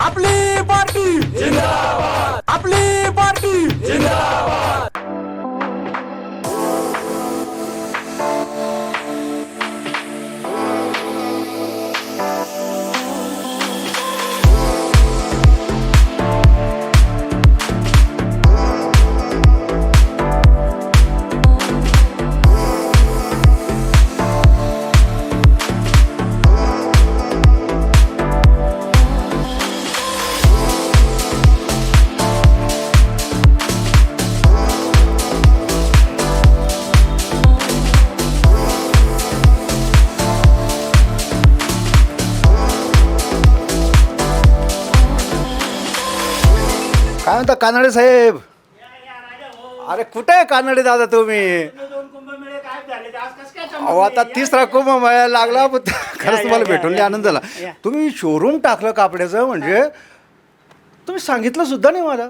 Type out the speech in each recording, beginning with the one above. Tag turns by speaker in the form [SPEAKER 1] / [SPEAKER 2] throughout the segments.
[SPEAKER 1] आपली पार्टी जिंदाबाद, आपली पार्टी जिंदाबाद.
[SPEAKER 2] काय म्हणता कानडे साहेब? अरे कुठे आहे कानडे दादा तुम्ही? अहो आता तिसरा कुंभमेळा लागला पण खरंच तुम्हाला भेटून लय आनंद झाला. तुम्ही शोरूम टाकलं कापड्याचं म्हणजे तुम्ही सांगितलं सुद्धा नाही मला.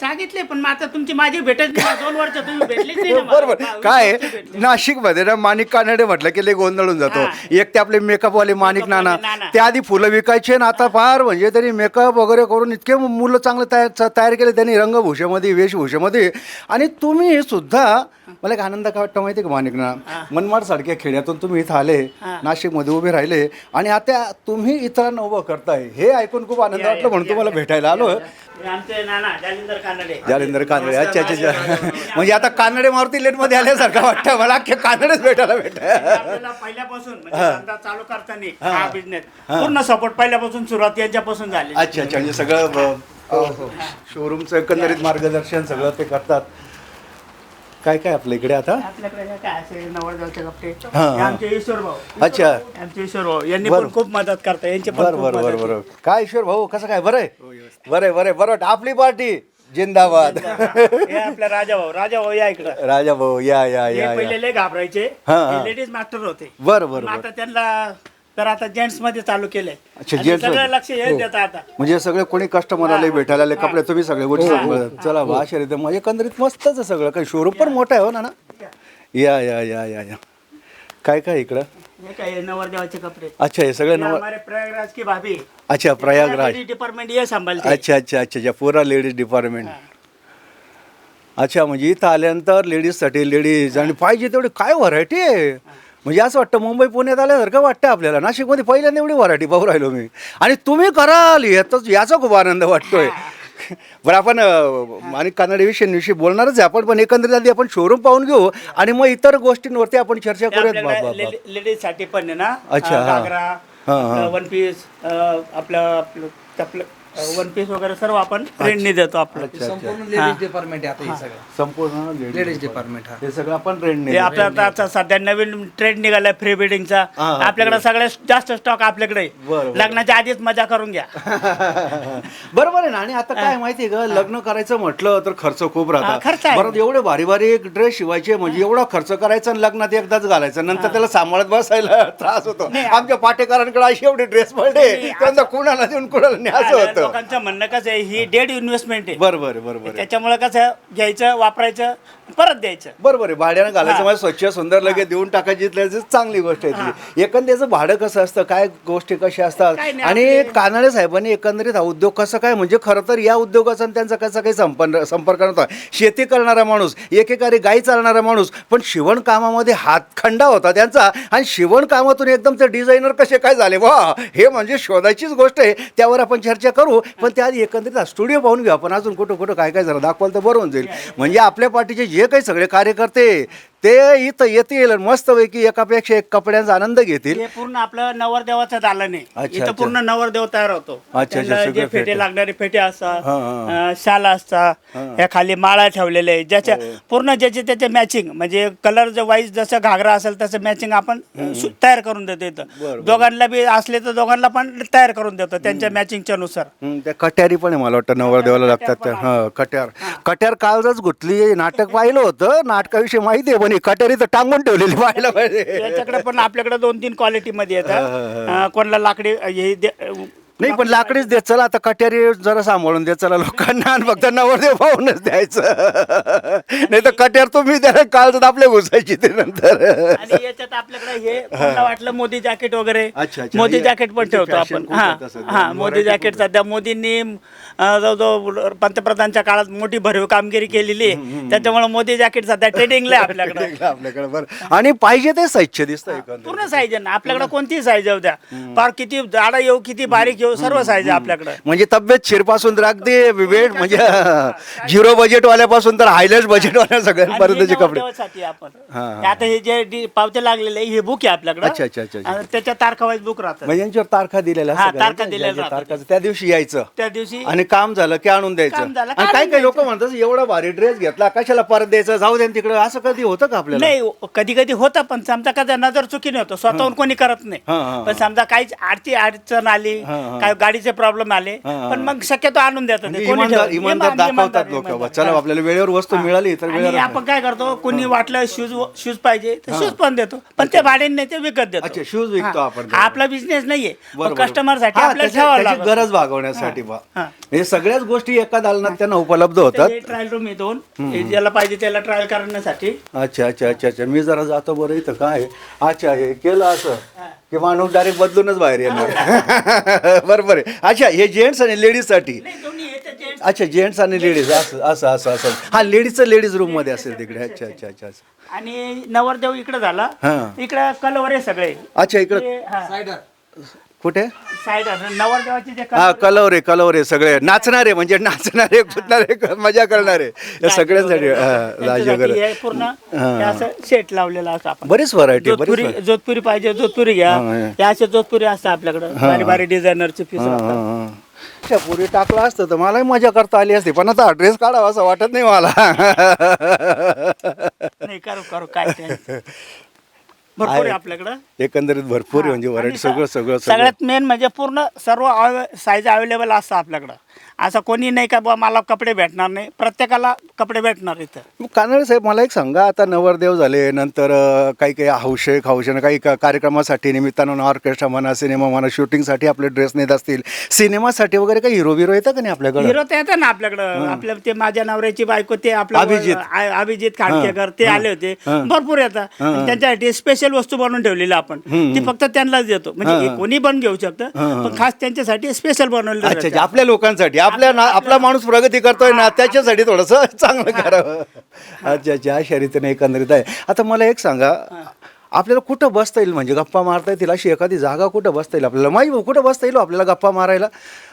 [SPEAKER 3] सांगितले पण आता तुमची माझी भेटत 2 वर्ष तुम्ही भेटलीच नाही ना मला.
[SPEAKER 2] बरोबर काय नाशिकमध्ये ना माणिक कानडे म्हटलं की लय गोंधळून जातो. एक ते आपले मेकअपवाले माणिक नाना त्या आधी फुलं विकायचे ना आता फार म्हणजे त्यांनी मेकअप वगैरे करून इतके मुलं चांगले तयार केले त्यांनी रंगभूषेमध्ये वेशभूषेमध्ये. आणि तुम्ही सुद्धा मला एक आनंद काय वाटतं माहिती आहे का माणिक ना मनमाड सारख्या खेड्यातून तुम्ही इथं आले नाशिकमध्ये उभे राहिले आणि आता तुम्ही इतरांना उभं करताय हे ऐकून खूप आनंद वाटलं म्हणून तुम्हाला भेटायला आलो.
[SPEAKER 3] आमचे नाना जालिंदर कानडे.
[SPEAKER 2] जालिंदर कानडे अच्छा अच्छा अच्छा. म्हणजे आता कानडे मारुती लेटमध्ये आल्यासारखं वाटतं मला अख्खे कानडेच भेटायला
[SPEAKER 3] आपल्याला पहिल्यापासून म्हणजे धंदा चालू करताना हा बिझनेस पूर्ण सपोर्ट पहिल्यापासून सुरुवात यांच्यापासून झाली.
[SPEAKER 2] अच्छा अच्छा म्हणजे सगळं शोरूमचं एकंदरीत मार्गदर्शन सगळं ते करतात. काय काय आपल्या इकडे आता
[SPEAKER 3] आपल्याकडे काय असे नवरदेवाचे कपडे
[SPEAKER 2] हा.
[SPEAKER 3] हे आमचे ईश्वर भाऊ.
[SPEAKER 2] अच्छा
[SPEAKER 3] आमचे ईश्वर भाऊ यांनी पण खूप मदत करतात. यांचे पण
[SPEAKER 2] बरं
[SPEAKER 3] खूप
[SPEAKER 2] बरं
[SPEAKER 3] मदत
[SPEAKER 2] बरं बरं काय ईश्वर भाऊ कसं काय बरं आहे बरं आहे बरं आहे बरं आपली पार्टी जिंदाबाद.
[SPEAKER 3] हे आपल्या राजा भाऊ या इकडं.
[SPEAKER 2] राजा भाऊ या या
[SPEAKER 3] हे
[SPEAKER 2] या या
[SPEAKER 3] पहिले लय घाबरायचे
[SPEAKER 2] हा.
[SPEAKER 3] लेडीज मास्टर होते
[SPEAKER 2] बरं बरं
[SPEAKER 3] पण
[SPEAKER 2] बरं
[SPEAKER 3] आता त्यांना तर आता जेंट्स मध्ये चालू केलंय.
[SPEAKER 2] अच्छा,
[SPEAKER 3] आणि
[SPEAKER 2] gents
[SPEAKER 3] सगळं
[SPEAKER 2] मध्ये.
[SPEAKER 3] लक्ष हे देतात आता.
[SPEAKER 2] म्हणजे सगळे कोणी कस्टमर आले भेटायला आले कपडे तुम्ही सगळे गोष्टी सांभाळतात. चला बा अशा रीते मग एकंदरीत मस्तच आहे सगळं काही शोरूम पण मोठा आहे हो ना या या या या या काय काय इकडं
[SPEAKER 3] हे काय नवरदेवाचे कपडे.
[SPEAKER 2] अच्छा हे सगळे
[SPEAKER 3] ये
[SPEAKER 2] नव
[SPEAKER 3] हमारे प्रयागराज की भाभी
[SPEAKER 2] अच्छा प्रयागराज
[SPEAKER 3] डिपार्टमेंट ये संभालते.
[SPEAKER 2] अच्छा अच्छा अच्छा अच्छा पुरा लेडीज डिपार्टमेंट. अच्छा म्हणजे इथं आल्यानंतर लेडीजसाठी लेडीज आणि पाहिजे तेवढी काय व्हरायटी आहे. म्हणजे असं वाटतं मुंबई पुण्यात आल्यासारखं वाटतं आपल्याला. नाशिकमध्ये पहिल्यांदा एवढी व्हरायटी पाहू राहिलो मी आणि तुम्ही कराल याचा खूप आनंद वाटतोय. बरं आपण आणि कानडे विषयी बोलणारच आहे आपण पण एकंदरीत आधी आपण शोरूम पाहून घेऊ आणि मग इतर गोष्टींवरती आपण चर्चा करूयात बाबा.
[SPEAKER 3] लेडीज साठी पण आहे ना.
[SPEAKER 2] अच्छा, हा.
[SPEAKER 3] घागरा वन पीस आपलं वन पीस वगैरे सर्व आपण रेंटने देतो. आपलं
[SPEAKER 4] संपूर्ण लेडीज डिपार्टमेंट आहे आता हे सगळं.
[SPEAKER 2] संपूर्ण
[SPEAKER 4] लेडीज डिपार्टमेंट हा.
[SPEAKER 2] हे सगळं आपण रेंटने
[SPEAKER 3] हे आपला आता सध्या नवीन ट्रेंड निघालाय फ्री वेडिंगचा. आपल्याकडे सगळ्यात जास्त स्टॉक आपल्याकडे आहे.
[SPEAKER 2] बरं.
[SPEAKER 3] लग्नाच्या आधीच मजा करून घ्या.
[SPEAKER 2] बरोबर आहे ना. आणि आता काय माहितीये का लग्न करायचं म्हटलं तर खर्च खूप
[SPEAKER 3] खर्च
[SPEAKER 2] राहतात.
[SPEAKER 3] आहे.
[SPEAKER 2] बरं एवढे भारी भारी ड्रेस शिवायचे म्हणजे एवढा खर्च करायचा आणि लग्नात एकदाच घालायचं नंतर त्याला सांभाळत बसायला त्रास होतो. आमच्या पाटेकरांकडे असे एवढे ड्रेस पडले त्यांना कुणाला देऊन कुणाला न्यायचं होतं.
[SPEAKER 3] लोकांचं म्हणणं कसं आहे ही डेड इन्व्हेस्टमेंट आहे.
[SPEAKER 2] बरोबर बरोबर
[SPEAKER 3] त्याच्यामुळे कसं घ्यायचं वापरायचं परत द्यायचं.
[SPEAKER 2] बरोबर आहे. भाड्यानं घालायचं म्हणजे स्वच्छ सुंदर लगेच देऊन टाकायची चांगली गोष्ट आहे ती. एकंदरीचं भाडं कसं असतं काय गोष्टी कशा असतात
[SPEAKER 3] काय नाही,
[SPEAKER 2] आणि कानडे साहेबांनी एकंदरीत हा उद्योग कसा काय म्हणजे खरं तर या उद्योगाचा आणि त्यांचा कसा काही संपर्क नव्हता. शेती करणारा माणूस एकेकारी गाई चालणारा माणूस पण शिवण कामामध्ये हातखंडा होता त्यांचा आणि शिवण कामातून एकदम ते डिझायनर कसे काय झाले वा हे म्हणजे शोधायचीच गोष्ट आहे. त्यावर आपण चर्चा करू पण त्याआधी एकंदरीत स्टुडिओ पाहून घेऊ आपण अजून कुठं कुठं काय काय जरा दाखवाल तर बरं होऊन जाईल. म्हणजे आपल्या पार्टीचे जे काही सगळे कार्यकर्ते ते इथं येतील मस्तपैकी एकापेक्षा एक कपड्यांचा आनंद घेतील.
[SPEAKER 3] हे पूर्ण आपलं नवरदेवाचं दालन आहे.
[SPEAKER 2] अच्छा,
[SPEAKER 3] इथं
[SPEAKER 2] अच्छा.
[SPEAKER 3] पूर्ण नवरदेव तयार होतो.
[SPEAKER 2] अच्छा,
[SPEAKER 3] त्यांना
[SPEAKER 2] सगळे
[SPEAKER 3] जे
[SPEAKER 2] फेटे.
[SPEAKER 3] फेटे लागणारे फेटे असतात
[SPEAKER 2] हा.
[SPEAKER 3] शाला असतात ह्या खाली माळा ठेवलेले आहे ज्याच्या पूर्ण ज्याचे त्याचे मॅचिंग म्हणजे कलर जो वाईज जसं घागरा असेल तसं मॅचिंग आपण तयार करून देतो. इथं दोघांना बी असले तर दोघांना पण तयार करून देतो त्यांच्या मॅचिंगच्या नुसार.
[SPEAKER 2] त्या कट्यारी पण आहे मला वाटतं नवरदेवाला लागतात त्या. हा कट्यार कालच गुतली नाटक पाहिलं होतं नाटकाविषयी माहिती आहे पण ही कट्यारी तर टांगून ठेवलेली पाहायला पाहिजे.
[SPEAKER 3] याच्याकडे पण आपल्याकडे 2-3 क्वालिटी मध्ये येतात. कोणाला लाकडी हे
[SPEAKER 2] नाही पण लाकडीच देत चला, आता कट्यारी जरा सांभाळून देत चला लोकांना, आणि फक्त नवरदेव पाहूनच द्यायचं. नाही तर कट्यार तुम्ही त्याला काळजात आपल्या घुसायची ते नंतर.
[SPEAKER 3] आणि याच्यात आपल्याकडे हे मला वाटलं मोदी जॅकेट वगैरे,
[SPEAKER 2] अच्छा, अच्छा.
[SPEAKER 3] मोदी
[SPEAKER 2] हे-
[SPEAKER 3] जॅकेट पण
[SPEAKER 2] हे
[SPEAKER 3] ठेवतो
[SPEAKER 2] fashion
[SPEAKER 3] आपण.
[SPEAKER 2] खूप
[SPEAKER 3] हा
[SPEAKER 2] आता सध्या.
[SPEAKER 3] हा मोदी
[SPEAKER 2] variety
[SPEAKER 3] जॅकेट
[SPEAKER 2] खूप.
[SPEAKER 3] सध्या मोदींनी जवळजवळ पंतप्रधानच्या काळात मोठी भरीव कामगिरी केलेली आहे, त्याच्यामुळे मोदी जॅकेट सध्या ट्रेडिंगला आहे आपल्याकडे.
[SPEAKER 2] आपल्याकडे बरं, आणि पाहिजे ते स्वच्छ दिसतं
[SPEAKER 3] पूर्ण साईज आहे ना आपल्याकडे, कोणतीही साईज येऊ द्या, फार किती जाडा येऊ किती बारीक येऊ, सर्व साईज आहे आपल्याकडे.
[SPEAKER 2] म्हणजे तब्येत शिरपासून तर अगदी वेळ म्हणजे झिरो बजेट वाल्यापासून तर हायलेस्ट बजेट वाल्या सगळ्यांपर्यंतचे कपडे.
[SPEAKER 3] नवरदेवासाठी आपण
[SPEAKER 2] हा.
[SPEAKER 3] आता हे जे पावते लागलेले हे बुक आहे
[SPEAKER 2] अच्छा, अच्छा, अच्छा,
[SPEAKER 3] आपल्याकडे,
[SPEAKER 2] अच्छा.
[SPEAKER 3] आणि त्याच्या तारखा वाईज बुक राहतात.
[SPEAKER 2] म्हणजे यांच्यावर तारखा दिलेल्या
[SPEAKER 3] हा,
[SPEAKER 2] असतात
[SPEAKER 3] तारखा
[SPEAKER 2] का?
[SPEAKER 3] दिलेल्या
[SPEAKER 2] ज्या- ज्या
[SPEAKER 3] राहतात.
[SPEAKER 2] तारखाचं त्या दिवशी यायचं
[SPEAKER 3] त्या दिवशी
[SPEAKER 2] आणि काम झालं की आणून द्यायचं.
[SPEAKER 3] काम झालं की
[SPEAKER 2] आणि काही
[SPEAKER 3] आणून
[SPEAKER 2] काही लोक
[SPEAKER 3] द्यायचं.
[SPEAKER 2] म्हणतात एवढा भारी ड्रेस घेतला कशाला परत द्यायचं, जाऊ द्या तिकडे, असं कधी होतं का आपल्याला?
[SPEAKER 3] नाही, कधी कधी होतं, पण समजा का नजर चुकीने होतो, स्वतःहून कोणी करत नाही.
[SPEAKER 2] हा, हा,
[SPEAKER 3] पण समजा काहीच अडचण आली,
[SPEAKER 2] हा, हा.
[SPEAKER 3] काय गाडीचे प्रॉब्लेम आले,
[SPEAKER 2] हा, हा.
[SPEAKER 3] पण मग शक्यतो आणून देतात ते.
[SPEAKER 2] म्हणजे
[SPEAKER 3] कोणी
[SPEAKER 2] इमानदार
[SPEAKER 3] ठेवत-
[SPEAKER 2] इमानदार दाखवतात लोक.
[SPEAKER 3] इमानदार.
[SPEAKER 2] चला आपल्याला वेळेवर वस्तू मिळाली तर
[SPEAKER 3] आणि
[SPEAKER 2] वेळेवर.
[SPEAKER 3] आपण काय करतो, कोणी वाटलं शूज पाहिजे तर शूज पण देतो, पण ते भाड्याने नाही, ते विकत देतो.
[SPEAKER 2] अच्छा, shoes विकतो
[SPEAKER 3] हा.
[SPEAKER 2] आपण.
[SPEAKER 3] हा आपला बिझनेस नाहीये,
[SPEAKER 2] बरोबर.
[SPEAKER 3] कस्टमर साठी
[SPEAKER 2] हा,
[SPEAKER 3] आपल्याला
[SPEAKER 2] त्याच्या-
[SPEAKER 3] ठेवावं
[SPEAKER 2] त्याची
[SPEAKER 3] लागतं.
[SPEAKER 2] गरज भागवण्यासाठी बा
[SPEAKER 3] हा.
[SPEAKER 2] हे सगळ्याच गोष्टी एका दालनात त्यांना उपलब्ध होतात.
[SPEAKER 3] ट्रायल रूम आहे दोन, हे ज्याला पाहिजे त्याला ट्रायल करण्यासाठी.
[SPEAKER 2] अच्छा अच्छा अच्छा अच्छा, मी जरा जातो बरं. इथं काय आहे? अच्छा, हे केलं असं की माणूस डायरेक्ट बदलूनच बाहेर येणार. बरोबर आहे. अच्छा, हे जेंट्स आणि लेडीजसाठी.
[SPEAKER 3] नाही, दोन्ही हे तर gents.
[SPEAKER 2] अच्छा, जेंट्स आणि लेडीज असं असं असं असं. हा, लेडीजचं लेडीज रूम मध्ये असेल तिकडे. अच्छा अच्छा अच्छा अच्छा.
[SPEAKER 3] आणि नवरदेव इकडे झाला,
[SPEAKER 2] हा.
[SPEAKER 3] इकडे कलवर आहे सगळे.
[SPEAKER 2] अच्छा, इकडे
[SPEAKER 3] हे, हा.
[SPEAKER 2] कुठे?
[SPEAKER 3] साईड नवरदेवाचे जे
[SPEAKER 2] हा,
[SPEAKER 3] colour
[SPEAKER 2] कलवर आहे सगळे नाचणारे, म्हणजे नाचणारे कुदणारे मजा करणारे या सगळ्यांसाठी.
[SPEAKER 3] त्यांच्यासाठी हे पूर्ण हे असं सेट लावलेला असं आपण.
[SPEAKER 2] बरीच व्हरायटी,
[SPEAKER 3] जोधपुरी जोधपुरी पाहिजे जोधपुरी घ्या,
[SPEAKER 2] हा, हा.
[SPEAKER 3] हे असे जोधपुरी असतात आपल्याकडे, भारी भारी डिझायनरचे पीस राहतात.
[SPEAKER 2] पुरी टाकलं असतं तर मलाही मजा करता आली असती, पण आता ड्रेस काढावा असं वाटत नाही मला.
[SPEAKER 3] नाही, करू करू काय ते. भरपूर आहे आपल्याकडं.
[SPEAKER 2] एकंदरीत भरपूर आहे, म्हणजे व्हरायटी सगळं सगळं सगळं.
[SPEAKER 3] सगळ्यात मेन म्हणजे पूर्ण सर्व साईज अवेलेबल असतं आपल्याकडं. असं कोणी नाही का बा मला कपडे भेटणार नाही, प्रत्येकाला कपडे भेटणार इथं.
[SPEAKER 2] मग कानडे साहेब मला एक सांगा, आता नवरदेव झाले नंतर काही काही हौशेनं काही कार्यक्रमासाठी निमित्तानं ऑर्केस्ट्रा म्हणा, सिनेमा म्हणा, शूटिंगसाठी आपले ड्रेस नेत असतील, सिनेमासाठी वगैरे काही हिरो बिरो येतं का नाही आपल्याकडे?
[SPEAKER 3] हिरो तर येतात ना आपल्याकडं. आपल्या ते माझ्या नवऱ्याची बायको ते आपलं
[SPEAKER 2] अभिजित.
[SPEAKER 3] अभिजित खांडकेकर ते आले होते, भरपूर येतात. आणि त्यांच्यासाठी स्पेशल वस्तू बनवून ठेवलेली आपण, ती फक्त त्यांनाच देतो. म्हणजे कोणी पण घेऊ शकतं, पण खास त्यांच्यासाठी स्पेशल बनवलेलं
[SPEAKER 2] अच्छा अच्छा,
[SPEAKER 3] राहतं.
[SPEAKER 2] आपल्या लोकांसाठी, आपला माणूस प्रगती करतोय ना, त्याच्यासाठी थोडंसं चांगलं करावं. अच्छा अच्छा, अशा रीतीने एकंदरीत आहे. आता मला एक सांगा, आपल्याला कुठं बसता येईल, म्हणजे गप्पा मारता येतील अशी एखादी जागा कुठं बसता येईल आपल्याला? माहिती भाऊ, कुठं बसता येईल आपल्याला गप्पा मारायला?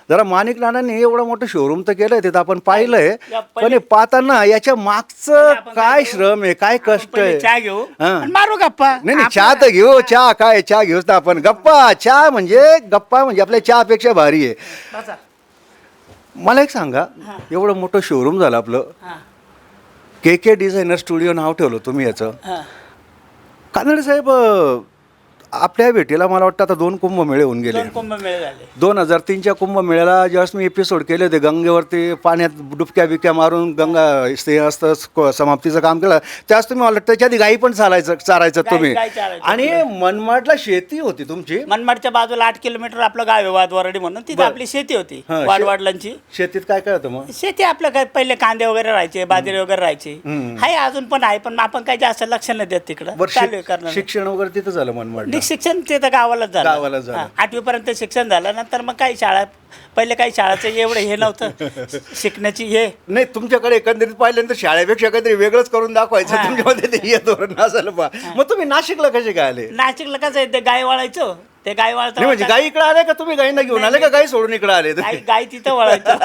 [SPEAKER 2] जरा माणिक नानांनी एवढं मोठं शोरूम तर केलंय, तिथं आपण पाहिलंय, पण हे पाहताना याच्या मागचं काय श्रम आहे, काय कष्ट
[SPEAKER 3] पहिले
[SPEAKER 2] आहे.
[SPEAKER 3] चहा घेऊ
[SPEAKER 2] हा.
[SPEAKER 3] आणि मारू गप्पा.
[SPEAKER 2] नाही नाही, चहा तर घेऊ, चहा काय, चहा घेऊच ना आपण. गप्पा चहा म्हणजे आपल्या चहापेक्षा भारी आहे.
[SPEAKER 3] बसा.
[SPEAKER 2] मला एक सांगा, एवढं मोठं शोरूम झालं आपलं,
[SPEAKER 3] हा,
[SPEAKER 2] के डिझायनर स्टुडिओ नाव ठेवलं तुम्ही याचं.
[SPEAKER 3] हा.
[SPEAKER 2] कानडे साहेब, आपल्या भेटीला मला वाटतं आता 2 कुंभमेळे होऊन गेले.
[SPEAKER 3] 2 कुंभमेळे झाले.
[SPEAKER 2] 2003च्या कुंभमेळ्याला ज्यावेळेस मी एपिसोड केले होते, गंगेवरती पाण्यात डुबक्या बिक्या मारून गंगा ते असतं समाप्तीचं काम केलं, त्यावेळेस तुम्ही मला त्याच्या आधी गाई पण चारायचं तुम्ही.
[SPEAKER 3] गाई चारायचं.
[SPEAKER 2] आणि मनमाडला शेती होती तुमची.
[SPEAKER 3] मनमाडच्या बाजूला 8 किलोमीटर आपलं गाव आहे वादवरडी म्हणून, तिथे आपली शेती होती
[SPEAKER 2] हा,
[SPEAKER 3] वाडवडिलांची.
[SPEAKER 2] शेतीत काय काय होतं मग?
[SPEAKER 3] शेती आपलं काय पहिले कांदे वगैरे राहायचे, बाजरी वगैरे राहायची. आहे अजून पण आहे, पण आपण काही जास्त लक्ष नाही देत तिकडं.
[SPEAKER 2] बरं,
[SPEAKER 3] चालू आहे करणं.
[SPEAKER 2] शिक्षण वगैरे तिथं झालं मनमाडला?
[SPEAKER 3] शिक्षण ते तर गावालाच
[SPEAKER 2] गावालाच
[SPEAKER 3] झालं.
[SPEAKER 2] झालं.
[SPEAKER 3] 8वी पर्यंत शिक्षण झालं, नंतर मग काही शाळा, पहिले काही शाळाचं एवढं हे नव्हतं शिकण्याची हे.
[SPEAKER 2] नाही, तुमच्याकडे एकंदरीत पाहिल्यानंतर शाळेपेक्षा काहीतरी वेगळंच करून दाखवायचं तुमच्यामध्ये, ते हे धोरण असेल बा. मग तुम्ही नाशिकला कसे काय आले?
[SPEAKER 3] नाशिकला कसं आहे, ते गाय वाळायचं, ते गाय
[SPEAKER 2] नाही म्हणजे
[SPEAKER 3] वाळतं,
[SPEAKER 2] गाई इकडे आले का तुम्ही गाईंना घेऊन आले का गाई सोडून इकडे आले?
[SPEAKER 3] गाय तिथं वळायचं.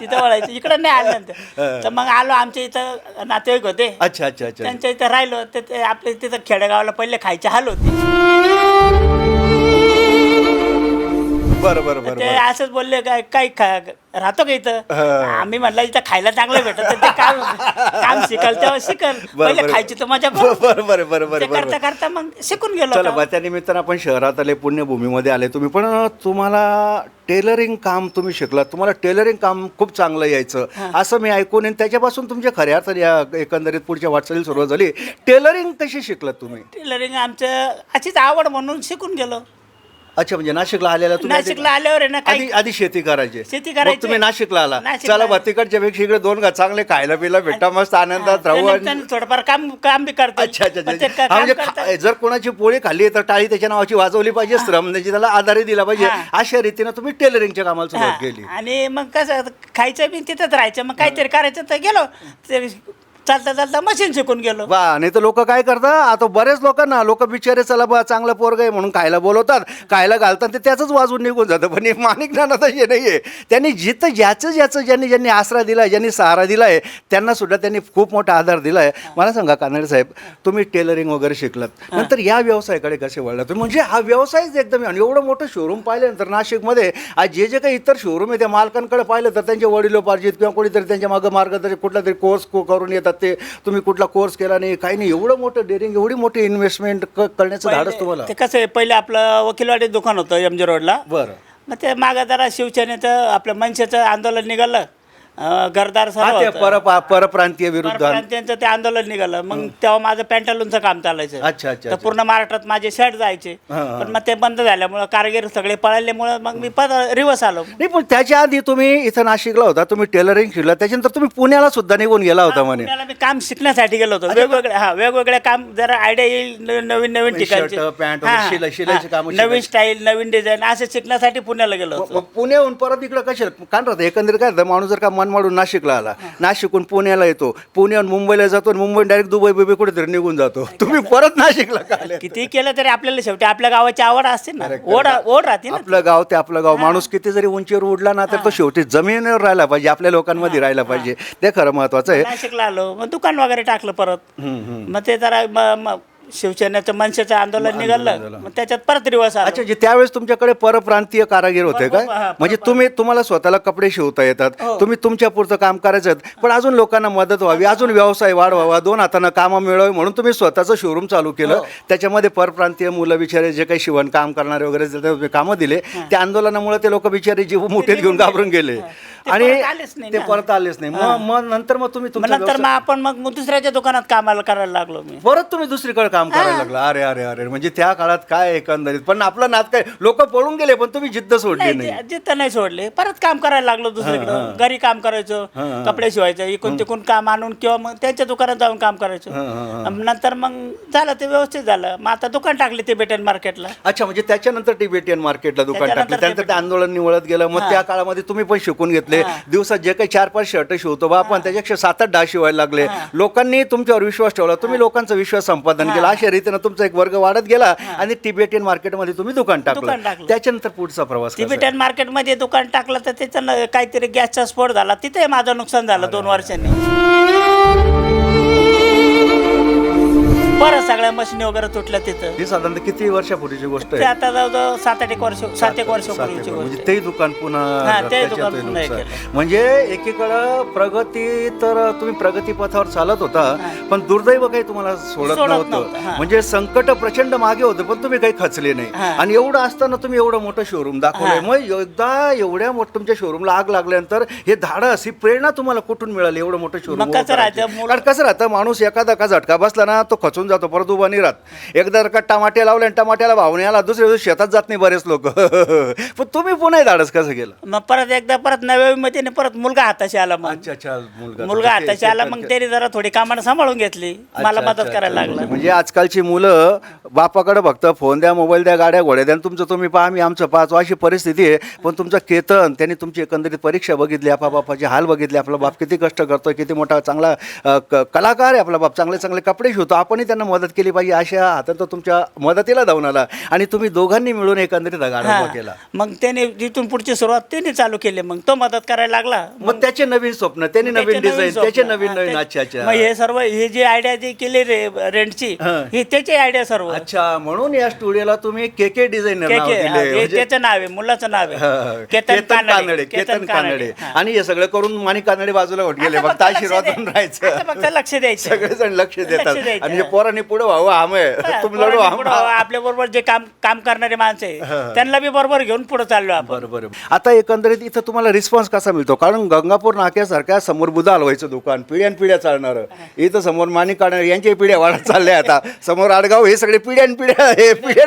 [SPEAKER 3] तिथं वळायचं, इकडं नाही आलं नंतर. तर मग आलो, आमच्या इथं नातेवाईक होते,
[SPEAKER 2] अच्छा अच्छा अच्छा.
[SPEAKER 3] त्यांच्या इथं राहिलो. तर ते आपल्या तिथं खेडेगावाला पहिले खायचे हाल होते.
[SPEAKER 2] बरं बरं बरं
[SPEAKER 3] ते
[SPEAKER 2] बरं.
[SPEAKER 3] असंच बोलले, काय काय राहतो का इथं? आम्ही म्हणलं इथं खायला चांगलं भेटत, तर ते काम शिकल तेव्हा शिकल, पहिले
[SPEAKER 2] बरं.
[SPEAKER 3] खायची तर मजा करू.
[SPEAKER 2] बरं बरं बरं
[SPEAKER 3] ते
[SPEAKER 2] बरं
[SPEAKER 3] करता करता मग शिकून गेलो.
[SPEAKER 2] चला
[SPEAKER 3] आता.
[SPEAKER 2] बा, त्या निमित्तानं आपण शहरात आले, पुण्यभूमीमध्ये आले तुम्ही, पण तुम्हाला टेलरिंग काम तुम्ही शिकलात, तुम्हाला टेलरिंग काम खूप चांगलं यायचं असं मी ऐकून, आणि त्याच्यापासून तुमच्या खऱ्या अर्थाने या एकंदरीत पुढच्या वाटचाली सुरुवात झाली. टेलरिंग कशी शिकलात तुम्ही?
[SPEAKER 3] टेलरिंग आमचं अशीच आवड म्हणून शिकून गेलो.
[SPEAKER 2] अच्छा, म्हणजे नाशिकला आलेला तुम्ही
[SPEAKER 3] नाशिकला आल्यावर आहे ना काही
[SPEAKER 2] आधी शेती करायची.
[SPEAKER 3] शेती करायची.
[SPEAKER 2] मग तुम्ही नाशिकला आला.
[SPEAKER 3] नाशिकला
[SPEAKER 2] चला
[SPEAKER 3] आलो.
[SPEAKER 2] बा तिकडच्या पेक्षा इकडे 2 चांगले खायला पिला भेटा, मस्त आनंदात राहू.
[SPEAKER 3] त्यानंतर थोडंफार काम बी करते.
[SPEAKER 2] अच्छा अच्छा
[SPEAKER 3] पण ते
[SPEAKER 2] अच्छा.
[SPEAKER 3] काम
[SPEAKER 2] म्हणजे
[SPEAKER 3] करता-
[SPEAKER 2] जर कोणाची पोळी खाल्ली तर टाळी त्याच्या नावाची वाजवली पाहिजे, श्रम म्हणजे त्याला आधारही दिला पाहिजे. अशा रीतीने तुम्ही टेलरिंगच्या कामाला सुरुवात केली.
[SPEAKER 3] आणि मग कसं खायचं बी तिथंच राहायचं, मग काहीतरी करायचं तर गेलो ते चालता चालता मशीन शिकून गेलो.
[SPEAKER 2] वा, नाही तर लोक काय करतात आता, बरेच लोकांना लोक बिचारे चला बा चांगलं पोरग आहे म्हणून खायला बोलवतात, खायला घालतात, ते त्याचंच वाजून निघून जातं. पण हे माणिक नाना तसे नाहीये. त्यांनी जिथं ज्याचं ज्यांनी आसरा दिलाय, ज्यांनी सहारा दिलाय, त्यांना सुद्धा त्यांनी खूप मोठा आधार दिलाय. मला सांगा कानडे साहेब, तुम्ही टेलरिंग वगैरे शिकलात, नंतर या व्यवसायाकडे कसे वळला तुम्ही? म्हणजे हा व्यवसायच एकदम, आणि एवढं मोठं शोरूम पाहिल्यानंतर नाशिकमध्ये आज जे काही इतर शोरूम आहे त्या मालकांकडे पाहिलं तर त्यांचे वडिलोपार्जित किंवा कोणीतरी त्यांच्या मागं मार्गदर्शक कुठला तरी कोर्स करून येतात. ते तुम्ही कुठला कोर्स केला नाही, काही नाही, एवढं मोठं डेअरिंग, एवढी मोठी इन्व्हेस्टमेंट करण्याचं धाडस तुम्हाला?
[SPEAKER 3] ते कसं आहे, पहिले आपलं वकीलवाडी दुकान होतं MG रोडला.
[SPEAKER 2] बरं.
[SPEAKER 3] मग ते मागं जरा शिवसेनेचं आपलं मनसेचं आंदोलन निघालं, घरदार
[SPEAKER 2] हा,
[SPEAKER 3] सर्व
[SPEAKER 2] ते
[SPEAKER 3] होतं.
[SPEAKER 2] परप्रांतीय विरुद्ध.
[SPEAKER 3] परप्रांतीयांचं ते आंदोलन निघालं. मग तेव्हा माझं पॅन्टालूनचं काम चालायचं.
[SPEAKER 2] अच्छा, अच्छा,
[SPEAKER 3] तर पूर्ण महाराष्ट्रात माझे शर्ट जायचे. पण मग ते बंद झाल्यामुळं, कारगिर सगळे पळाल्यामुळं मग मी रिवर्स आलो.
[SPEAKER 2] नाही, पण त्याच्या आधी तुम्ही इथं नाशिकला होता, तुम्ही टेलरिंग शिकला, त्याच्यानंतर तुम्ही पुण्याला सुद्धा निघून गेला होता म्हणे.
[SPEAKER 3] पुण्याला मी काम शिकण्यासाठी गेलो होतो. वेगवेगळे काम, जरा आयडिया येईल नवीन ठिकाणचे.
[SPEAKER 2] शर्ट, पॅन्ट वगैरे शिलाईची कामं
[SPEAKER 3] नवीन स्टाईल, नवीन डिझाईन असं शिकण्यासाठी पुण्याला गेलो होतो.
[SPEAKER 2] मग पुण्याहून परत इकडं कशाला कारण राहतं? एकंदरीत काय होतं, माणूस जर का मन माडून नाशिकला आला, नाशिकून पुण्याला येतो, पुण्याहून मुंबईला जातो, मुंबई डायरेक्ट दुबई कुठेतरी निघून जातो, तुम्ही परत नाशिकला का आले?
[SPEAKER 3] किती केलं तरी आपल्याला शेवटी आपल्या गावाची आवड असते ना, ओढ राहते ना.
[SPEAKER 2] आपलं गाव ते आपलं गाव. माणूस किती जरी उंचीवर उडला ना तर तो शेवटी जमिनीवर राहायला पाहिजे, आपल्या लोकांमध्ये राहायला पाहिजे. ते खरं महत्वाचं आहे.
[SPEAKER 3] नाशिकला आलो, मग दुकान वगैरे टाकलं परत. मग ते जरा शिवसेनेचं मनसेचं आंदोलन निघालं, मग त्याच्यात परत रिवर्स आलो.
[SPEAKER 2] अच्छा, त्यावेळेस तुमच्याकडे परप्रांतीय कारागीर होते काय? म्हणजे तुम्हाला स्वतःला कपडे शिवता येतात, तुम्ही तुमच्या पुरतं काम करायचं, पण अजून लोकांना मदत व्हावी, अजून व्यवसाय वाढवावा, 2 हातांना कामं मिळावी म्हणून तुम्ही स्वतःचं शोरूम चालू केलं. त्याच्यामध्ये परप्रांतीय मुलं बिचारे जे काही शिवण काम करणारे वगैरे जे तुम्ही कामं दिले, त्या आंदोलनामुळे ते लोक बिचारे जीव मुठीत घेऊन घाबरून गेले आणि ते परत आलेच नाही. मग नंतर मग तुम्ही
[SPEAKER 3] नंतर मग आपण मग दुसऱ्याच्या दुकानात कामाला करायला लागलो मी.
[SPEAKER 2] परत तुम्ही दुसरीकडे काम करायला लागला. अरे अरे अरे, म्हणजे त्या काळात काय एकंदरीत. पण आपला नाद काय, लोक पळून गेले पण तुम्ही जिद्द सोडली नाही.
[SPEAKER 3] जिथं नाही सोडले, परत काम करायला लागलो दुसरीकडं. घरी काम करायचं, कपडे शिवायचं, इकून तिकून काम आणून किंवा मग त्यांच्या दुकानात जाऊन काम करायचं. नंतर मग झालं ते व्यवस्थित झालं. मग आता दुकान टाकले तिबेटियन मार्केटला.
[SPEAKER 2] अच्छा, म्हणजे त्याच्यानंतर टिबेटियन मार्केटला दुकान टाकलं, त्यानंतर ते आंदोलन निवळत गेलं. मग त्या काळामध्ये तुम्ही पण शिकून घेतले. दिवसात जे काही 4-5 शर्ट शिवतो बा आपण, त्याच्यापेक्षा 7-8 डास शिवायला लागले. लोकांनी तुमच्यावर विश्वास ठेवला, तुम्ही लोकांचा विश्वास संपादन केला. अशा रीतीनं तुमचा एक वर्ग वाढत गेला आणि तिबेटियन मार्केटमध्ये तुम्ही दुकान टाकलं. त्याच्यानंतर पुढचा प्रवास कसा?
[SPEAKER 3] तिबेटियन मार्केटमध्ये दुकान टाकलं तर त्याचं काहीतरी गॅसचा स्फोट झाला, तिथे माझं नुकसान झालं 2 वर्षांनी. परत सगळ्या मशीनी वगैरे तुटल्या तिथं.
[SPEAKER 2] ही साधारणतः किती वर्षापूर्वीची गोष्ट
[SPEAKER 3] ते
[SPEAKER 2] आहे?
[SPEAKER 3] आता जवळजवळ 7-8 वर्ष 7-1 वर्षापूर्वीची गोष्ट
[SPEAKER 2] म्हणजे
[SPEAKER 3] आहे.
[SPEAKER 2] ते दुकान पुन्हा
[SPEAKER 3] ते दुकान
[SPEAKER 2] त्याच्यात
[SPEAKER 3] पुन्हा
[SPEAKER 2] नुकसान.
[SPEAKER 3] केलं.
[SPEAKER 2] म्हणजे एकीकडं प्रगती, तर तुम्ही प्रगती पथावर चालत होता, पण दुर्दैव काही तुम्हाला सोडत नव्हतं. म्हणजे संकट प्रचंड मागे होते पण तुम्ही काही खचले नाही. आणि एवढं असताना तुम्ही एवढं मोठं शोरूम दाखवलंय. मग एकदा एवढ्या मोठं तुमच्या शोरूमला आग लागल्यानंतर हे धाडस, ही प्रेरणा तुम्हाला कुठून मिळाली एवढं मोठं शोरूम?
[SPEAKER 3] कसं राहतं,
[SPEAKER 2] कारण कसं राहतं, माणूस एखादा का झटका बसला ना तो खचून जातो, परत उभा नाही राहत. एकदा का टमाटे लावले आणि टमाट्याला भाव नाही आला, दुसऱ्या दिवशी शेतात जात नाही बरेच लोक. पण तुम्ही पुन्हा धाडस कसं केलं?
[SPEAKER 3] मग परत नव्या मध्ये परत मुलगा हाताशी आला. मग
[SPEAKER 2] अच्छा,
[SPEAKER 3] मुलगा हाताशी आला, मग त्याने जरा थोडी कामानं सांभाळून घेतली, मला मदत करायला लागला.
[SPEAKER 2] म्हणजे आजकालची मुलं बापाकडे फक्त फोन द्या, मोबाईल द्या, गाड्या घोड्या द्या, तुमचं तुम्ही पहा, आम्ही आमचं पाहतो, अशी परिस्थिती आहे. पण तुमचा केतन, त्यांनी तुमची एकंदरीत परीक्षा बघितली, आपल्या बापाचे हाल बघितले, आपला बाप किती कष्ट करतोय, किती मोठा चांगला कलाकार आहे आपला बाप, चांगले चांगले कपडे शिवतो, आपणही त्यांना मदत केली पाहिजे. अशा हातात तो तुमच्या मदतीला धावून आला आणि तुम्ही दोघांनी मिळून एकंदरीत गाडा केला.
[SPEAKER 3] मग त्याने जिथून पुढची सुरुवात त्याने चालू केली, मग तो मदत करायला लागला.
[SPEAKER 2] मग त्याचे नवीन स्वप्न, त्याने नवीन डिझाईन, त्याचे नवीन. अच्छा.
[SPEAKER 3] मग हे सर्व हे जी आयडिया जी केली रेंटची, ही त्याची आयडिया सर्व.
[SPEAKER 2] अच्छा, म्हणून या स्टुडिओला तुम्ही केके डिझायनर
[SPEAKER 3] त्याचं नाव आहे, मुलाचं नाव आहे
[SPEAKER 2] केतन कानडे. आणि हे सगळं करून माणिक कानडे बाजूला उठ गेले, फक्त आशीर्वाद राहायचं,
[SPEAKER 3] फक्त लक्ष द्यायचं,
[SPEAKER 2] सगळेजण लक्ष देतात. आणि पोरांनी पुढे व्हावं आम्ही तुम लढू
[SPEAKER 3] आपल्या बरोबर जे काम काम करणारे माणसं आहे त्यांना बी बरोबर घेऊन पुढे चाललो आपण.
[SPEAKER 2] बरोबर. आता एकंदरीत इथं तुम्हाला रिस्पॉन्स कसा मिळतो? कारण गंगापूर नाक्यासारख्या समोर बुधा हलवायचं दुकान पिढ्यान पिढ्या चालणारं, इथं समोर माणिक काढणार, यांच्या पिढ्या वाढत चालल्या आता, समोर आडगाव, हे सगळे पिढ्यान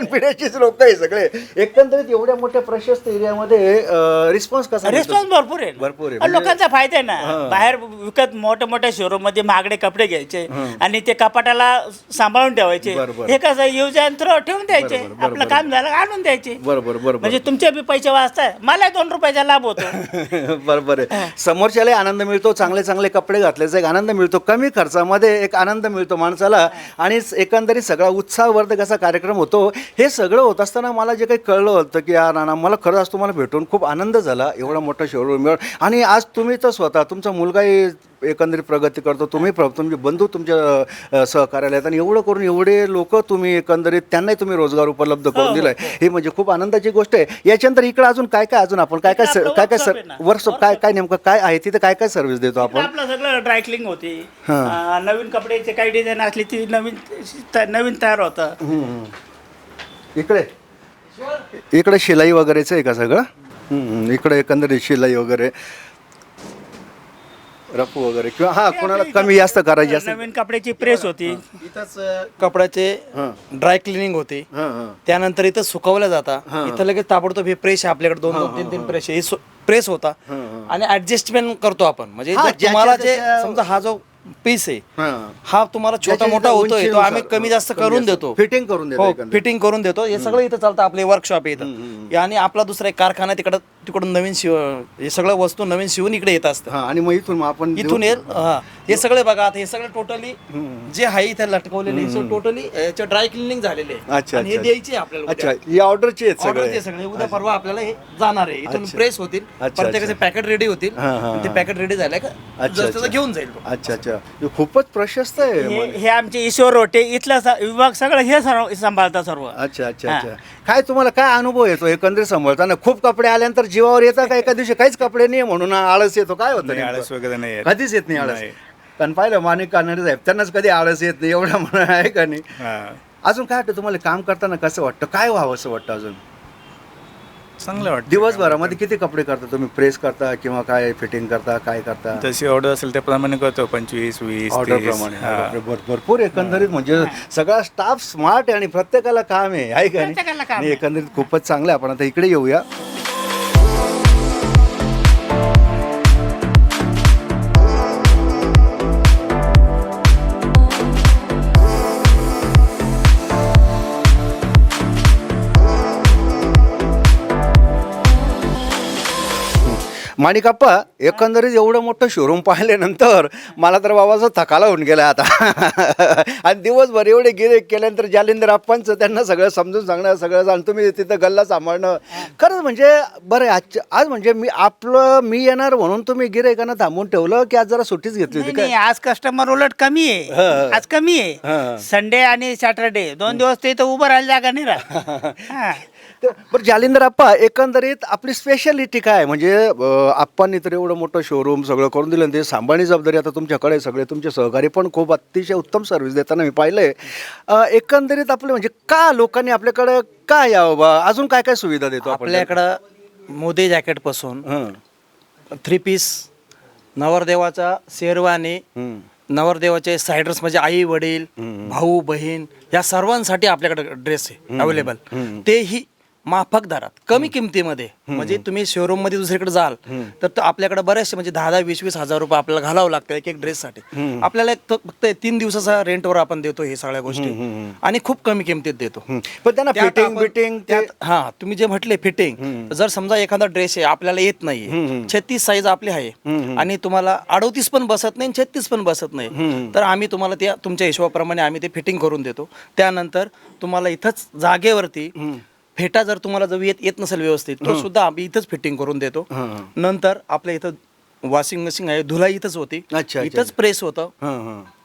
[SPEAKER 2] पिढ्याचीच लोक आहे सगळे. एकंदरीत एवढ्या मोठ्या प्रशस्त एरियामध्ये रिस्पॉन्स कसा मिळतो?
[SPEAKER 3] रिस्पॉन्स भरपूर आहे,
[SPEAKER 2] भरपूर आहे.
[SPEAKER 3] आणि लोकांचा फायदा आहे ना. बाहेर विकत मोठ्या मोठ्या शोरूम मध्ये महागडे कपडे घ्यायचे आणि ते कपाटाला सांभाळून ठेवायचे.
[SPEAKER 2] बरोबर.
[SPEAKER 3] हे कसं यूज अँड थ्रो ठेवून द्यायचे,
[SPEAKER 2] बरोबर,
[SPEAKER 3] आपलं काम झालं आणून द्यायचे.
[SPEAKER 2] बरोबर बरोबर.
[SPEAKER 3] म्हणजे तुमचे बी पैसे वाचताय, मला 2 रुपयाचा लाभ होतो.
[SPEAKER 2] बरोबर आहे. समोरच्याला आनंद मिळतो, चांगले चांगले कपडे घातल्याचा एक आनंद मिळतो, कमी खर्चामध्ये एक आनंद मिळतो माणसाला, आणि एकंदरीत सगळा उत्साहवर्धक असा कार्यक्रम होतो. हे सगळं होत असताना मला जे काही कळलं होतं की यार नाना, मला खरंच तुम्हाला भेटून खूप आनंद झाला, एवढा मोठा शोरूम मिळून. आणि आज तुम्ही तर स्वतः, तुमचा मुलगाही एकंदरीत प्रगती करतो, तुम्ही तुमचे बंधू तुमच्या सहकार्याला आहेत, आणि एवढं करून एवढे लोक तुम्ही एकंदरीत त्यांनाही तुम्ही रोजगार उपलब्ध करून दिलाय, हे म्हणजे खूप आनंदाची गोष्ट आहे. याच्यानंतर इकडे अजून काय काय, अजून आपण काय काय काय काय वर्कशॉप काय काय नेमकं काय आहे तिथे, काय काय सर्व्हिस देतो आपण?
[SPEAKER 3] आपलं सगळं ड्रायक्लिंग होती, नवीन कपड्याचे काही डिझाईन असली ती नवीन तयार होतं.
[SPEAKER 2] इकडे शिलाई वगैरेचं आहे का सगळं? इकडे एकंदरीत शिलाई वगैरे, रफू वगैरे, किंवा कोणाला कमी जास्त करायची असेल,
[SPEAKER 3] नवीन कपड्याची प्रेस होती.
[SPEAKER 4] इथंच कपड्याचे ड्राय क्लिनिंग होती, त्यानंतर इथं सुकवलं जातं. इथं लगेच ताबडतोब हे प्रेस आहे आपल्याकडे, 2-3 प्रेस आहे, प्रेस होता आणि ऍडजस्टमेंट करतो आपण. म्हणजे तुम्हाला जे समजा हा जो पीस आहे हा तुम्हाला छोटा मोठा होतोय, तो आम्ही कमी जास्त करून देतो,
[SPEAKER 2] फिटिंग करून देतो.
[SPEAKER 4] फिटिंग करून देतो. हे सगळं इथं चालतं, आपले वर्कशॉप आहे इथं. आणि आपला दुसरा एक कारखाना तिकडून नवीन हे सगळं वस्तू नवीन शिवून इकडे येत असतं.
[SPEAKER 2] आणि मग इथून आपण
[SPEAKER 4] इथून हे सगळे बघा, आता हे सगळं टोटली जे आहे इथे लटकवलेले हे टोटली याच्या ड्राय क्लिनिंग झालेले आहे. आणि हे द्यायचे आपल्याला.
[SPEAKER 2] अच्छा, ही ऑर्डरची आहेत
[SPEAKER 4] ऑर्डरचे सगळे. उद्या परवा आपल्याला हे जाणार आहे, इथून प्रेस होतील, प्रत्येकाचे पॅकेट रेडी होतील. ते पॅकेट रेडी झाले का त्याचं घेऊन जाईल.
[SPEAKER 2] अच्छा अच्छा, खूपच प्रशस्त आहे.
[SPEAKER 3] हे आमचे ईश्वर रोटे इथला विभाग सगळं हे सांभाळतात सर्व.
[SPEAKER 2] अच्छा अच्छा अच्छा. काय तुम्हाला काय अनुभव येतो एकंदरीत सांभाळताना? खूप कपडे आल्यानंतर जीवावर येतात का? एका दिवशी काहीच कपडे नाही म्हणून आळस येतो? काय होतं?
[SPEAKER 5] आळस वगैरे नाही येत.
[SPEAKER 2] कधीच येत नाही आळस. कारण पाहिलं माणिक कानडे साहेब, त्यांनाच कधी आळस येत नाही, एवढा म्हणून आहे का नाही? अजून काय वाटतं तुम्हाला काम करताना? कसं वाटतं, काय व्हावं असं वाटतं अजून?
[SPEAKER 5] चांगलं वाटतं.
[SPEAKER 2] दिवसभरामध्ये किती कपडे करता तुम्ही? प्रेस करता किंवा काय फिटिंग करता, काय करता?
[SPEAKER 5] जशी ऑर्डर असेल त्याप्रमाणे करतो, 25, 20,
[SPEAKER 2] ऑर्डर
[SPEAKER 5] 30.
[SPEAKER 2] प्रमाणे भरपूर एकंदरीत म्हणजे सगळा स्टाफ स्मार्ट आहे आणि प्रत्येकाला काम आहे का
[SPEAKER 3] प्रत्येकाला काम
[SPEAKER 2] नाही? एकंदरीत खूपच चांगलं आहे. आपण आता इकडे येऊया. माणिकाप्पा, एकंदरीत एवढं मोठं शोरूम पाहिल्यानंतर मला तर बाबाचा थकाला होऊन गेला आता. आणि दिवसभर एवढे गिरेक केल्यानंतर जालिंदर आप्पांचं त्यांना सगळं समजून सांगणं, सगळं आणि तुम्ही तिथं गल्ला सांभाळणं, खरंच म्हणजे बरं आहे. आज म्हणजे मी येणार म्हणून तुम्ही गिरेकांना थांबून ठेवलं की आज जरा सुट्टीच घेतली होती
[SPEAKER 3] नाही, आज कस्टमर उलट कमी आहे. आज कमी आहे. संडे आणि सॅटरडे 2 दिवस ते इथं उभं राहायला जागा नाही राहत.
[SPEAKER 2] बरं जालिंदर आप्पा, एकंदरीत आपली स्पेशालिटी काय? म्हणजे आप्पांनी तर एवढं मोठं शोरूम सगळं करून दिलं, ते सांभाळणी जबाबदारी आता तुमच्याकडे. सगळे तुमचे सहकारी पण खूप अतिशय उत्तम सर्व्हिस देताना मी पाहिलंय. एकंदरीत आपलं म्हणजे का लोकांनी आपल्याकडं का यावं बा? अजून काय काय सुविधा देतो
[SPEAKER 4] आपल्याकडं? मोदी जॅकेट पासून 3 पीस, नवरदेवाचा शेरवानी, नवरदेवाचे सायडर्स म्हणजे आई वडील, भाऊ बहीण, या सर्वांसाठी आपल्याकडे ड्रेस आहे अवेलेबल. तेही माफक दरात, कमी किमतीमध्ये. म्हणजे तुम्ही शोरूम मध्ये दुसरीकडे जाल तर आपल्याकडे बरेचसे म्हणजे 10-20 हजार रुपये आपल्याला घालावं लागतं एक ड्रेससाठी. आपल्याला फक्त 3 दिवसाचा रेंटवर आपण देतो हे सगळ्या गोष्टी, आणि खूप कमी किमतीत देतो.
[SPEAKER 2] पण त्यांना फिटिंग बिटिंग
[SPEAKER 4] तुम्ही जे म्हटले फिटिंग, जर समजा एखादा ड्रेस आहे आपल्याला येत नाही, 36 साईज आपली आहे आणि तुम्हाला 38 पण बसत नाही, 36 पण बसत नाही, तर आम्ही तुम्हाला त्या तुमच्या हिशोबाप्रमाणे आम्ही ते फिटिंग करून देतो. त्यानंतर तुम्हाला इथंच जागेवरती फेटा जर तुम्हाला जर येत नसेल व्यवस्थित, तो सुद्धा आम्ही इथंच फिटिंग करून देतो. नंतर आपल्या इथं वॉशिंग मशीन आहे, धुलाई इथंच होती, इथंच प्रेस होतं,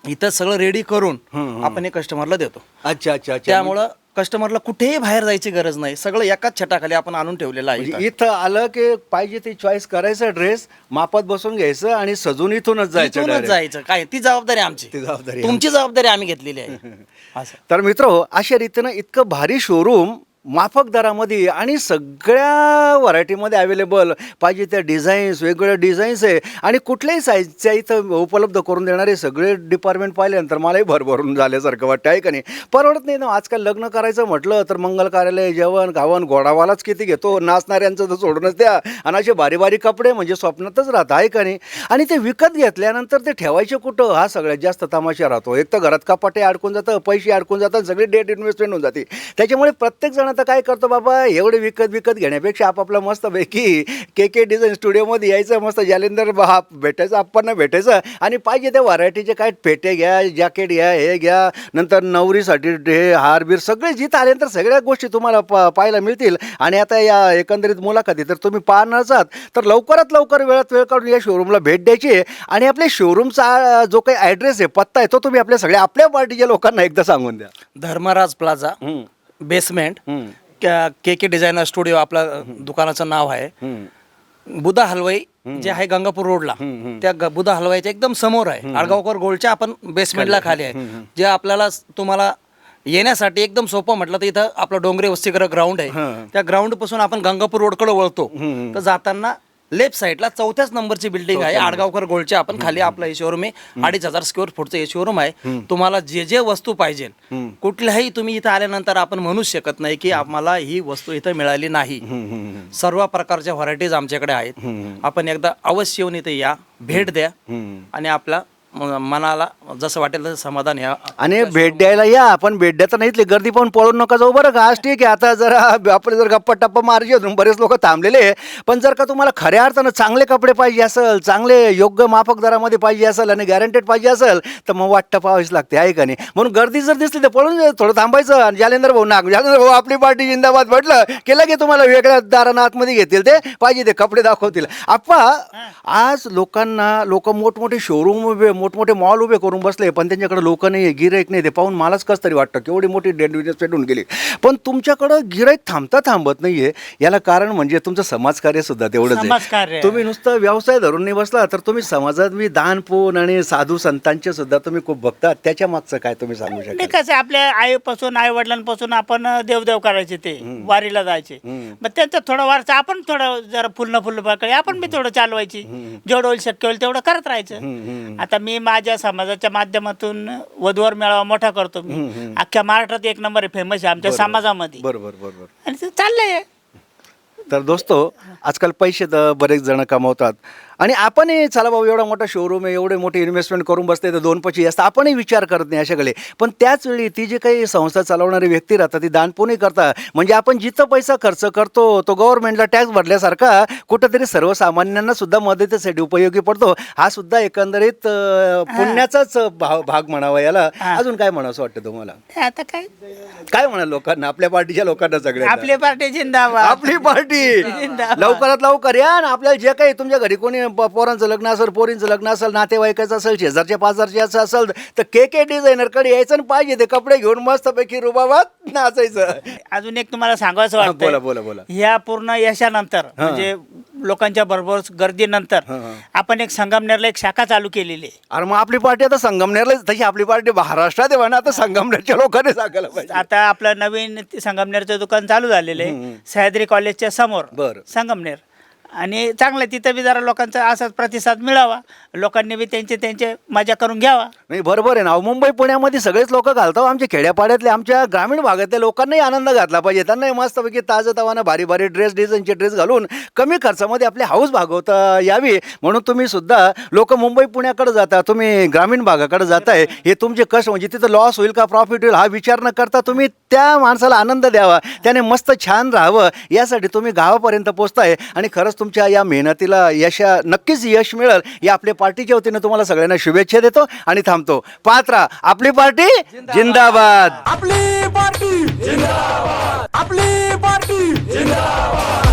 [SPEAKER 4] इथंच सगळं रेडी करून आपण हे कस्टमरला देतो.
[SPEAKER 2] अच्छा अच्छा.
[SPEAKER 4] त्यामुळं कस्टमरला कुठेही बाहेर जायची गरज नाही, सगळं एकाच छताखाली आपण आणून ठेवलेलं आहे
[SPEAKER 2] म्हणजे इथं आलं की पाहिजे ते चॉईस करायचं, ड्रेस मापात बसून घ्यायचं आणि सजून इथूनच जायचं
[SPEAKER 4] इथूनच
[SPEAKER 2] direct.
[SPEAKER 4] जायचं. काय ती जबाबदारी आमची,
[SPEAKER 2] ती जबाबदारी
[SPEAKER 4] तुमची जबाबदारी आम्ही घेतलेली आहे असं.
[SPEAKER 2] तर मित्र, अशा रीतीनं इतकं भारी शोरूम माफक दरामध्ये आणि सगळ्या व्हरायटीमध्ये अवेलेबल, पाहिजे त्या डिझाईन्स, वेगवेगळ्या डिझाईन्स आहे आणि कुठल्याही साईजच्या इथं उपलब्ध करून देणारे सगळे डिपार्टमेंट पाहिल्यानंतर मलाही भरभरून झाल्यासारखं वाटतं, आहे का नाही? परवडत नाही ना आजकाल लग्न करायचं म्हटलं तर मंगल कार्यालय, जेवण गावण घोडावालाच किती घेतो, नाचणाऱ्यांचं तर सोडूनच द्या, आणि असे भारी भारी कपडे म्हणजे स्वप्नातच राहतं, आहे का नाही? आणि ते विकत घेतल्यानंतर ते ठेवायचे कुठं, हा सगळ्यात जास्त तमाशा राहतो. एक तर घरात कपाटे अडकून जातं, पैसे अडकून जातात, सगळी डेट इन्व्हेस्टमेंट होऊन जाते. त्याच्यामुळे प्रत्येक जण आता काय करतो, बाबा एवढे विकत घेण्यापेक्षा आपापला मस्तपैकी के डिझाईन स्टुडिओमध्ये यायचं, मस्त जालिंदर हा भेटायचं, आपण भेटायचं आणि पाहिजे त्या व्हरायटीचे काय पेटे घ्या, जॅकेट घ्या, हे घ्या, नंतर नवरीसाठी हे हारबीर सगळे जिथं आल्यानंतर सगळ्या गोष्टी तुम्हाला पाहायला मिळतील. आणि आता या एकंदरीत मुलाखती तर तुम्ही पाहणार आहात, तर लवकरात लवकर वेळात वेळ काढून या शोरूमला भेट द्यायची आहे. आणि आपल्या शोरूमचा जो काही ॲड्रेस आहे, पत्ता आहे, तो तुम्ही आपल्या पार्टीच्या लोकांना एकदा सांगून द्या.
[SPEAKER 4] धर्मराज प्लाझा बेसमेंट, के डिझायनर स्टुडिओ आपला दुकानाचं नाव आहे. बुधा हलवाई जे आहे गंगापूर रोडला, त्या बुधा हलवाईच्या एकदम समोर आहे. आडगावकर गोल्डच्या आपण बेसमेंटला खाली आहे. जे आपल्याला तुम्हाला येण्यासाठी एकदम सोपं म्हटलं तर इथं आपलं डोंगरे वस्तीगृह ग्राउंड आहे. त्या ग्राउंड पासून आपण गंगापूर रोडकडे वळतो तर जाताना लेफ्ट साईडला 4थ्याच नंबरची बिल्डिंग आहे आडगावकर गोल्डच्या. आपण खाली आपलं हे शोरूम आहे, 2500 स्क्वेअर फूटचं हे शोरूम आहे. तुम्हाला जे जे वस्तू पाहिजे कुठल्याही तुम्ही इथं आल्यानंतर आपण म्हणूच शकत नाही की आम्हाला ही वस्तू इथं मिळाली नाही. सर्व प्रकारच्या व्हरायटीज आमच्याकडे आहेत. आपण एकदा अवश्य येऊन इथे या, भेट द्या आणि आपला मनाला जसं वाटेल तसं समाधान या.
[SPEAKER 2] आणि भेट द्यायला या, आपण भेट द्यायला नाही गर्दी पाहून पळून नका जाऊ बरं का. आज ठीक आहे, आता जरा आपले जर गप्पा टप्पा मारजे अजून बरेच लोक थांबलेले आहे, पण जर का तुम्हाला खऱ्या अर्थानं चांगले कपडे पाहिजे असेल, चांगले योग्य माफक दरामध्ये पाहिजे असेल आणि गॅरंटेड पाहिजे असेल तर मग वाटतं पाहावीच लागते, आहे का नाही? म्हणून गर्दी जर दिसली तर पळून थोडं थांबायचं आणि जालेंदर भाऊ आपली पार्टी जिंदाबाद म्हटलं केलं की तुम्हाला वेगळ्या दारानं आतमध्ये घेतील, ते पाहिजे ते कपडे दाखवतील. आप्पा, आज लोक मोठमोठे शोरूम, मोठमोठे मॉल उभे करून बसले, पण त्यांच्याकडे लोक नाही, गिराईक नाही. ते पाहून मलाच कसं तरी वाटतं की एवढी मोठी डेट पेटून गेली, पण तुमच्याकडं गिराईक थांबत नाहीये. याला कारण म्हणजे तुमचं समाजकार्य सुद्धा तेवढंच आहे. तुम्ही नुसतं व्यवसाय धरून नाही बसला, तर तुम्ही समाजात मी दान पुण्य आणि साधू संतांचे सुद्धा तुम्ही खूप बघता. त्याच्या मागचं काय तुम्ही सांगू शकता?
[SPEAKER 3] कसं आपल्या आई वडिलांपासून आपण देवदेव करायचे, ते वारीला जायचे, मग त्यांचं थोडं वारचं आपण थोडं जरा फुलणं पकडे आपण बी थोडं चालवायची, जेवढं होईल शक्य होईल तेवढं करत राहायचं. आता मी माझ्या समाजाच्या माध्यमातून वधूवर मेळावा मोठा करतो. मी अख्ख्या महाराष्ट्रात 1 नंबर आहे, फेमस आहे आमच्या समाजामध्ये.
[SPEAKER 2] बरोबर.
[SPEAKER 3] आणि ते चाललंय.
[SPEAKER 2] तर दोस्तो, आजकाल पैसे तर बरेच जण कमवतात आणि आपणही चला भाऊ एवढा मोठा शोरूम आहे, एवढे मोठे इन्व्हेस्टमेंट करून बसते तर 2 पैसे असतात, आपणही विचार करत नाही अशाकडे. पण त्याच वेळी ती जी काही संस्था चालवणारी व्यक्ती राहतात ती दानपुण्य करतात. म्हणजे आपण जिथं पैसा खर्च करतो तो गव्हर्नमेंटला टॅक्स भरल्यासारखा कुठंतरी सर्वसामान्यांना सुद्धा मदतीसाठी उपयोगी पडतो. हा सुद्धा एकंदरीत पुण्याचाच भाग म्हणावा याला. अजून काय म्हणावं वाटतं तुम्हाला?
[SPEAKER 3] आता
[SPEAKER 2] काय म्हणाल लोकांना, आपल्या पार्टीच्या लोकांना? सगळ्या
[SPEAKER 3] आपली पार्टी जिंदाबाद,
[SPEAKER 2] आपली पार्टी लवकरात लवकर या. आणि आपल्याला जे काही तुमच्या घरी कोणी पोरांचं लग्न असेल, पोरींचं लग्न असेल, नातेवाईकाचं असेल, शेजारच्या पाजारचे असं असेल तर के डिझायनरकडे यायचं आणि पाहिजे ते कपडे घेऊन मस्तपैकी रुबाबात नाचायचं.
[SPEAKER 3] अजून एक तुम्हाला सांगायचं वाटतं,
[SPEAKER 2] बोला.
[SPEAKER 3] ह्या पूर्ण यशानंतर म्हणजे लोकांच्या बरोबर गर्दीनंतर आपण एक संगमनेरला एक शाखा चालू केलेली आहे.
[SPEAKER 2] अरे मग आपली पार्टी आता संगमनेरला, तशी आपली पार्टी महाराष्ट्रात आहे ना, आता संगमनेरच्या लोकांनी सांगायला पाहिजे.
[SPEAKER 3] आता आपलं नवीन संगमनेरचं दुकान चालू झालेलं आहे सह्याद्री कॉलेजच्या समोर संगमनेर. आणि चांगलं तिथं बी जरा लोकांचा असाच प्रतिसाद मिळावा, लोकांनी बी त्यांचे मजा करून घ्यावा.
[SPEAKER 2] नाही बरोबर आहे ना. मुंबई पुण्यामध्ये सगळेच लोक घालतात, आमच्या खेड्यापाड्यातले, आमच्या ग्रामीण भागातल्या लोकांनाही आनंद घातला पाहिजे. त्यांनाही मस्तपैकी ताजं भारी ड्रेस, डिझाईनचे ड्रेस घालून कमी खर्चामध्ये आपले हाऊस भागवता यावी. म्हणून तुम्ही सुद्धा लोक मुंबई पुण्याकडे जाता, तुम्ही ग्रामीण भागाकडे जाताय, हे तुमचे कष्ट म्हणजे तिथं लॉस होईल का प्रॉफिट होईल हा विचार न करता तुम्ही त्या माणसाला आनंद द्यावा, त्याने मस्त छान राहावं यासाठी तुम्ही गावापर्यंत पोहोचताय. आणि खरंच तुमच्या या मेहनतीला नक्कीच यश मिळेल या आपल्या पार्टीच्या वतीनं तुम्हाला सगळ्यांना शुभेच्छा देतो आणि थांबतो. पाहत राहा आपली पार्टी जिंदाबाद.
[SPEAKER 1] आपली पार्टी जिंदाबाद. आपली पार्टी जिंदाबाद.